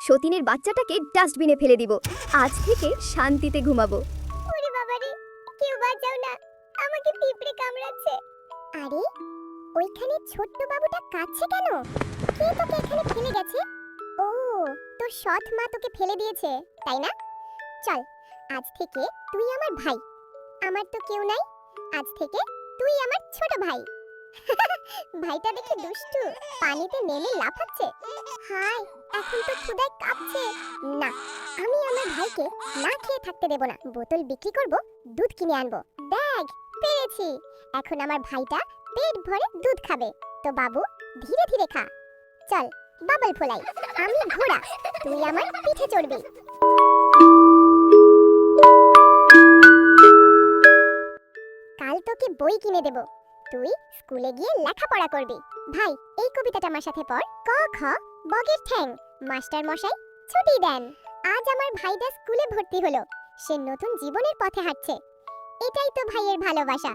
সতীনের বাচ্চাটাকে ডাস্টবিনে ফেলে দিব। আজ থেকে শান্তিতে ঘুমাবো। ওরে বাবারে, কেউ বাঁচাও না, আমাকে পিঁপড়ে কামড়াচ্ছে। আরে, ওইখানে ছোট্ট বাবুটা কাঁদছে কেন? কে তোকে এখানে ফেলে গেছে? ও, তোর সৎ মা তোকে ফেলে দিয়েছে, তাই না? চল, আজ থেকে তুই আমার ভাই। আমার তো কেউ নাই, আজ থেকে তুই আমার ছোট ভাই। ভাইটা দেখে দুষ্টু, পানিতে নেমে লাফাচ্ছে। হায়, এখন তো ক্ষুধায় কাঁপছে। না, আমি আমার ভাইকে না খেয়ে থাকতে দেব না। বোতল বিক্রি করব, দুধ কিনে আনবো। দেখ, পেরেছি। এখন আমার ভাইটা পেট ভরে দুধ খাবে। তো বাবু, ধীরে ধীরে খা। চল, বাবল ফোলাই। আমি ঘোড়া, তুই আমার পিঠে চড়বি। কাল তোকে বই কিনে দেব, তুই স্কুলে গিয়ে লেখাপড়া করবি। ভাই, এই কবিতাটা আমার সাথে পড়। ক খ বগের ঠ্যাং, মাস্টার মশাই ছুটি দেন। আজ আমার ভাইটা স্কুলে ভর্তি হলো, সে নতুন জীবনের পথে হাঁটছে। এটাই তো ভাইয়ের ভালোবাসা।